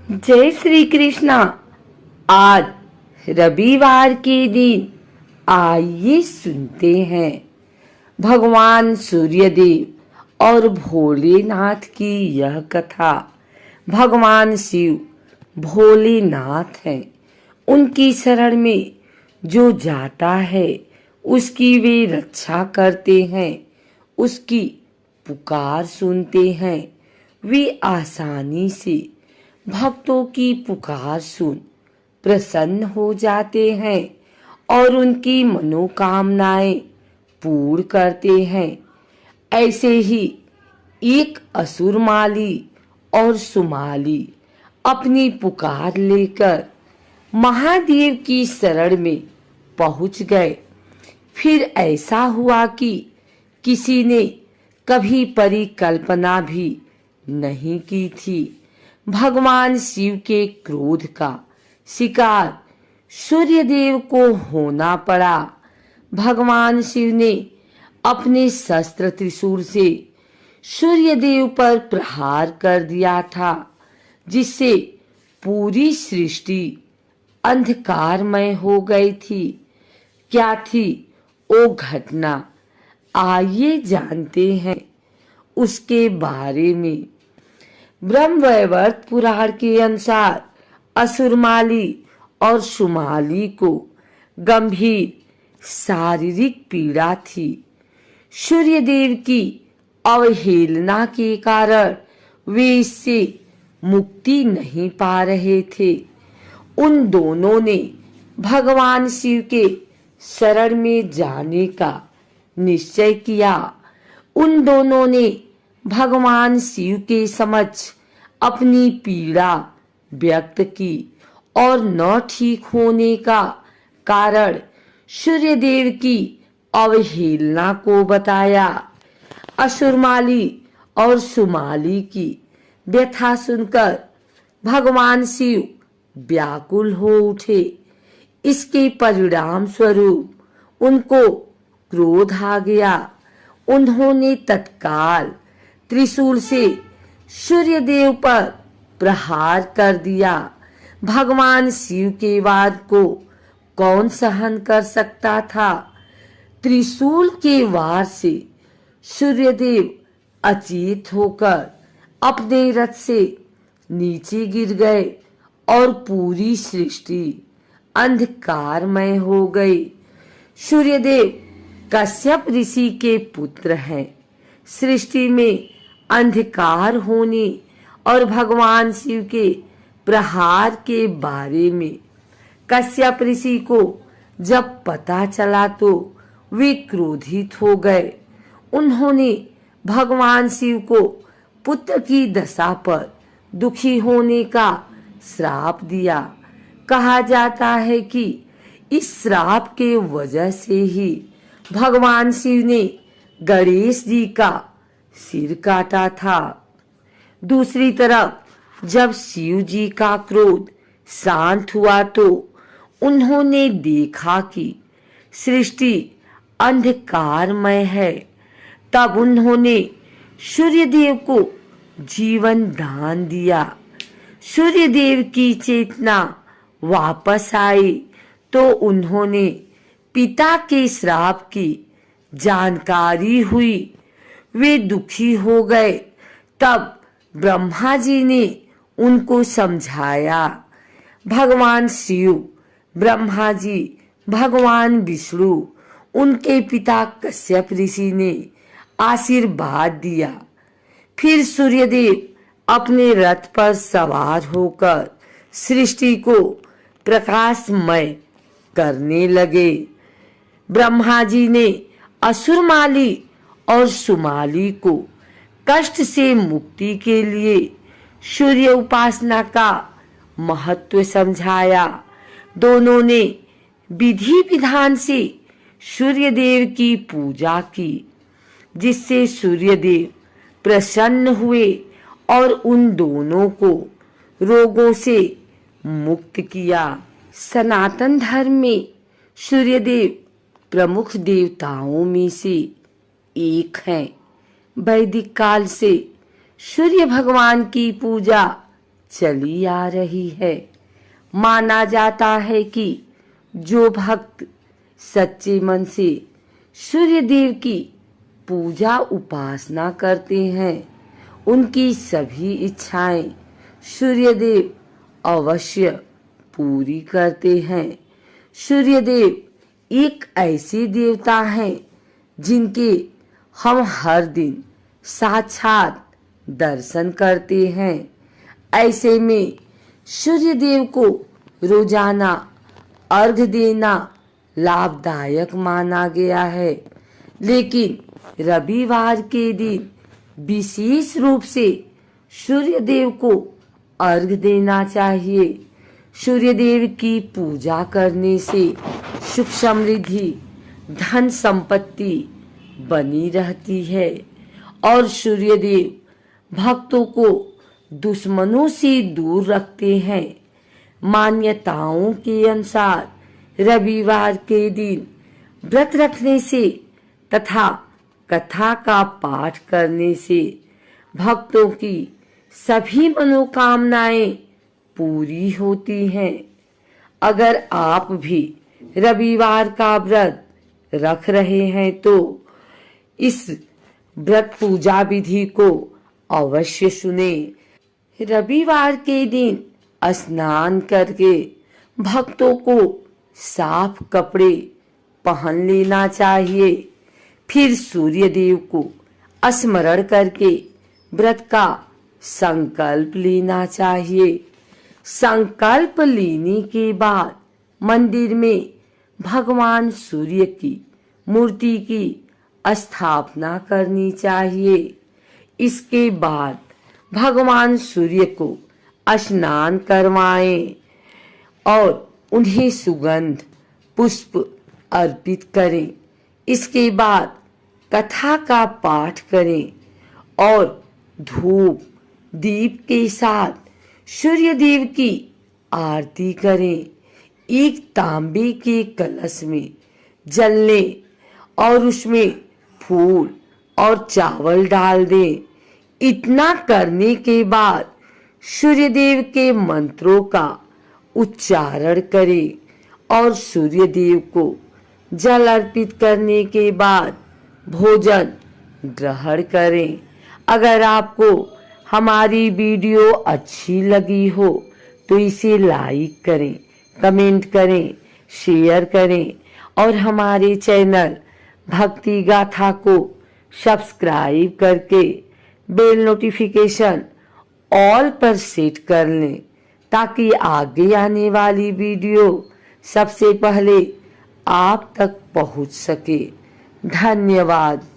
जय श्री कृष्णा। आज रविवार के दिन आइए सुनते हैं भगवान सूर्यदेव और भोलेनाथ की यह कथा। भगवान शिव भोलेनाथ हैं। उनकी शरण में जो जाता है उसकी वे रक्षा करते हैं, उसकी पुकार सुनते हैं। वे आसानी से भक्तों की पुकार सुन प्रसन्न हो जाते हैं और उनकी मनोकामनाएं पूर्ण करते हैं। ऐसे ही एक असुरमाली और सुमाली अपनी पुकार लेकर महादेव की शरण में पहुंच गए। फिर ऐसा हुआ कि किसी ने कभी परिकल्पना भी नहीं की थी। भगवान शिव के क्रोध का शिकार सूर्यदेव को होना पड़ा। भगवान शिव ने अपने शस्त्र त्रिशूल से सूर्यदेव पर प्रहार कर दिया था, जिससे पूरी सृष्टि अंधकारमय हो गई थी। क्या थी वो घटना, आइए जानते हैं उसके बारे में। ब्रह्मवैवर्त पुराण के अनुसार असुरमाली और सुमाली को गंभीर शारीरिक पीड़ा थी। सूर्यदेव की अवहेलना के कारण वे इससे मुक्ति नहीं पा रहे थे। उन दोनों ने भगवान शिव के शरण में जाने का निश्चय किया। उन दोनों ने भगवान शिव के समक्ष अपनी पीड़ा व्यक्त की और न ठीक होने का कारण सूर्यदेव की अवहेलना को बताया। असुरमाली और सुमाली की व्यथा सुनकर भगवान शिव व्याकुल हो उठे। इसके परिणाम स्वरूप उनको क्रोध आ गया। उन्होंने तत्काल त्रिशूल से सूर्यदेव पर प्रहार कर दिया। भगवान शिव के वार को कौन सहन कर सकता था। त्रिशूल के वार से सूर्यदेव अचेत होकर अपने रथ से नीचे गिर गए और पूरी सृष्टि अंधकारमय हो गई। सूर्यदेव कश्यप ऋषि के पुत्र हैं। सृष्टि में अंधकार होने और भगवान शिव के प्रहार के बारे में कश्यप ऋषि को जब पता चला तो वे क्रोधित हो गए। उन्होंने भगवान शिव को पुत्र की दशा पर दुखी होने का श्राप दिया। कहा जाता है कि इस श्राप के वजह से ही भगवान शिव ने गणेश जी का सिर काटा था। दूसरी तरफ जब शिव जी का क्रोध शांत हुआ तो उन्होंने देखा कि सृष्टि अंधकारमय है। तब उन्होंने सूर्यदेव को जीवन दान दिया। सूर्यदेव की चेतना वापस आई तो उन्होंने पिता के श्राप की जानकारी हुई। वे दुखी हो गए। तब ब्रह्मा जी ने उनको समझाया। भगवान शिव, ब्रह्मा जी, भगवान विष्णु, उनके पिता कश्यप ऋषि ने आशीर्वाद दिया। फिर सूर्यदेव अपने रथ पर सवार होकर सृष्टि को प्रकाशमय करने लगे। ब्रह्मा जी ने असुरमाली और सुमाली को कष्ट से मुक्ति के लिए सूर्य उपासना का महत्व समझाया। दोनों ने विधि विधान से सूर्यदेव की पूजा की, जिससे सूर्यदेव प्रसन्न हुए और उन दोनों को रोगों से मुक्त किया। सनातन धर्म में सूर्यदेव प्रमुख देवताओं में से एक हैं। वैदिक काल से सूर्य भगवान की पूजा चली आ रही है। माना जाता है कि जो भक्त सच्चे मन से सूर्य देव की पूजा उपासना करते हैं, उनकी सभी इच्छाएं सूर्य देव अवश्य पूरी करते हैं। सूर्य देव एक ऐसे देवता हैं जिनके हम हर दिन साक्षात दर्शन करते हैं। ऐसे में सूर्य देव को रोजाना अर्घ देना लाभदायक माना गया है, लेकिन रविवार के दिन विशेष रूप से सूर्य देव को अर्घ देना चाहिए। सूर्य देव की पूजा करने से सुख समृद्धि धन संपत्ति बनी रहती है और सूर्य देव भक्तों को दुश्मनों से दूर रखते हैं। मान्यताओं के अनुसार रविवार के दिन व्रत रखने से तथा कथा का पाठ करने से भक्तों की सभी मनोकामनाएं पूरी होती हैं। अगर आप भी रविवार का व्रत रख रहे हैं तो इस व्रत पूजा विधि को अवश्य सुने। रविवार के दिन स्नान करके भक्तों को साफ कपड़े पहन लेना चाहिए। फिर सूर्य देव को स्मरण करके व्रत का संकल्प लेना चाहिए। संकल्प लेने के बाद मंदिर में भगवान सूर्य की मूर्ति की स्थापना करनी चाहिए। इसके बाद भगवान सूर्य को स्नान करवाएं और उन्हें सुगंध पुष्प अर्पित करें। इसके बाद कथा का पाठ करें और धूप दीप के साथ सूर्य देव की आरती करें। एक तांबे के कलश में जल लें और उसमें फूल और चावल डाल दें। इतना करने के बाद सूर्य देव के मंत्रों का उच्चारण करें और सूर्य देव को जल अर्पित करने के बाद भोजन ग्रहण करें। अगर आपको हमारी वीडियो अच्छी लगी हो तो इसे लाइक करें, कमेंट करें, शेयर करें और हमारे चैनल भक्ति गाथा को सब्सक्राइब करके बेल नोटिफिकेशन ऑल पर सेट कर लें ताकि आगे आने वाली वीडियो सबसे पहले आप तक पहुंच सके। धन्यवाद।